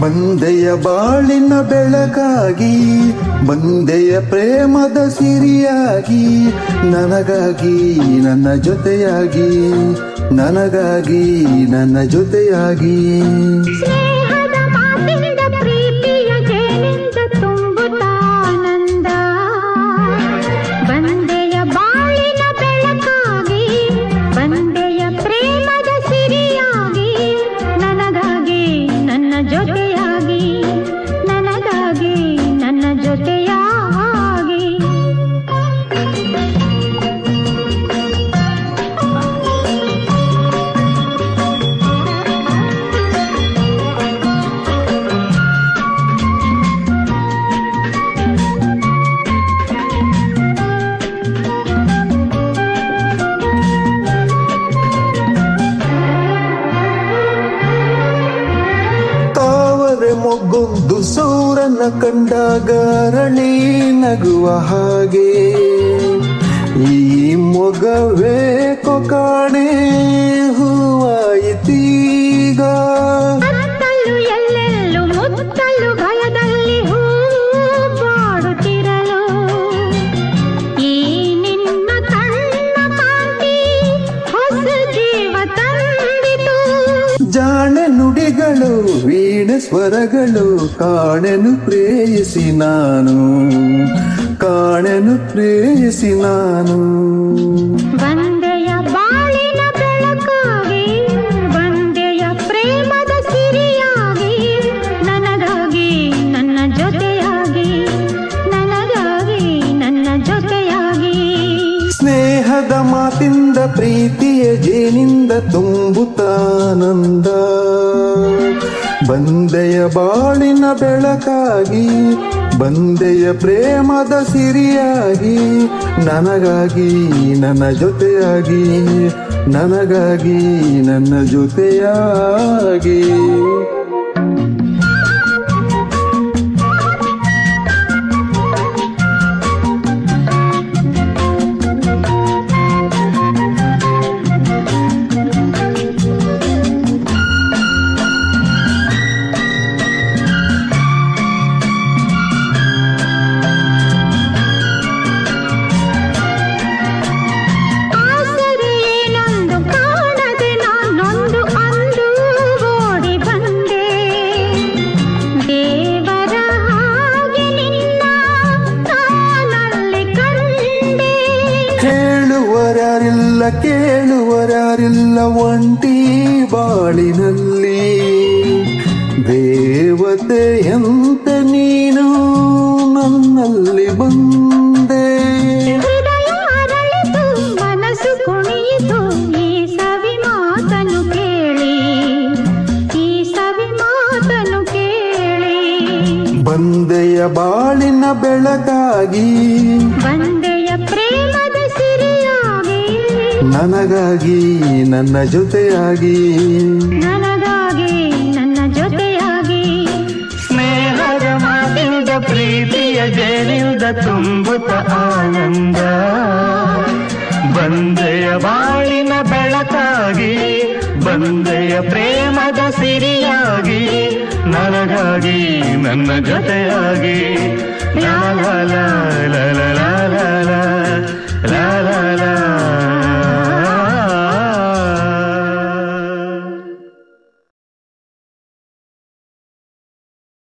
ಬಂದೆಯ ಬಾಳಿನ ಬೆಳಕಾಗಿ, ಬಂದೆಯ ಪ್ರೇಮದ ಸಿರಿಯಾಗಿ, ನನಗಾಗಿ ನನ್ನ ಜೊತೆಯಾಗಿ, ನನಗಾಗಿ ನನ್ನ ಜೊತೆಯಾಗಿ. ಸ್ನೇಹದ ಮಾತಿನಿಂದ ಪ್ರೀತಿಯ ಜೇನಿಂದ ತುಂಬುತ್ತಾನಂದ. ಬಂದೆಯ ಬಾಳಿನ ಬೆಳಕಾಗಿ, ಬಂದೆಯ ಪ್ರೇಮದ ಸಿರಿಯಾಗಿ, ನನಗಾಗಿ ನನ್ನ ಜೊತೆಯಾಗಿ, ನನಗಾಗಿ ನನ್ನ ಜೊತೆಯಾಗಿ. ಮೊಗ್ಗೊಂದು ಸೂರನ ಕಂಡಾಗ ಅರಳಿ ನಗುವ ಹಾಗೆ, ಈ ಮೊಗವೇಕೋ ಕಾಣೆ ಹೂವಾಯಿತೀಗ. ಅತ್ತಲು ಎಲ್ಲೆಲ್ಲೂ ಮುತ್ತಲು ಭಯದಲ್ಲಿ ಹೂ ಬಾಡುತ್ತಿರಲು, ಈ ನಿನ್ನ ಕಣ್ಣ ಕಾಂತಿ ಹೊಸ ಜೀವ ತಂದಿತು. ಜಾಣೆ ನುಡಿಗಳು ವೀಣ ಸ್ವರಗಳು, ಕಾಣೆನು ಪ್ರೇಯಸಿ ನಾನು, ಕಾಣೆನು ಪ್ರೇಯಸಿ ನಾನು. ಬಂದೆಯ ಬಾಳಿನ ಬೆಳಕಾಗಿ, ಬಂದೆಯ ಪ್ರೇಮದ ಸಿರಿಯಾಗಿ, ನನಗಾಗಿ ನನ್ನ ಜೊತೆಯಾಗಿ, ನನಗಾಗಿ ನನ್ನ ಜೊತೆಯಾಗಿ. ಸ್ನೇಹದ ಮಾತಿಂದ ಪ್ರೀತಿಯ ಜೇನಿಂದ ತುಂಬುತ್ತಾನಂದ. ಬಂದೆಯ ಬಾಳಿನ ಬೆಳಕಾಗಿ, ಬಂದೆಯ ಪ್ರೇಮದ ಸಿರಿಯಾಗಿ, ನನಗಾಗಿ ನನ್ನ ಜೊತೆಯಾಗಿ, ನನಗಾಗಿ ನನ್ನ ಜೊತೆಯಾಗಿ. ಕೇಳುವರಾರಿಲ್ಲ ಒಂಟಿ ಬಾಳಿನಲ್ಲಿ, ದೇವತೆಯಂತೆ ನೀನು ನನ್ನಲ್ಲಿ ಬಂದೆ. ಹೃದಯ ಅರಳಿತು, ಮನಸ್ಸು ಕುಣಿಯಿತು, ಈ ಸವಿ ಮಾತನ್ನು ಕೇಳಿ, ಈ ಸವಿ ಮಾತನ್ನು ಕೇಳಿ. ಬಂದೆಯ ಬಾಳಿನ ಬೆಳಕಾಗಿ, ಬಂದೆಯ ಪ್ರೇಮದ ಸಿರಿಯಾಗಿ, ನನಗಾಗಿ ನನ್ನ ಜೊತೆಯಾಗಿ, ನನಗಾಗಿ ನನ್ನ ಜೊತೆಯಾಗಿ. ಸ್ನೇಹದ ಮಾತಿಂದ ಪ್ರೀತಿಯ ಜೇನಿಂದ ತುಂಬುತ್ತ ಆನಂದ. ಬಂದೆಯ ಬಾಳಿನ ಬೆಳಕಾಗಿ, ಬಂದೆಯ ಪ್ರೇಮದ ಸಿರಿಯಾಗಿ, ನನಗಾಗಿ ನನ್ನ ಜೊತೆಯಾಗಿ. ಲಾ ಲಾ ಲಾ ಲಾ ಲಾ ಲಾ ಲಾ.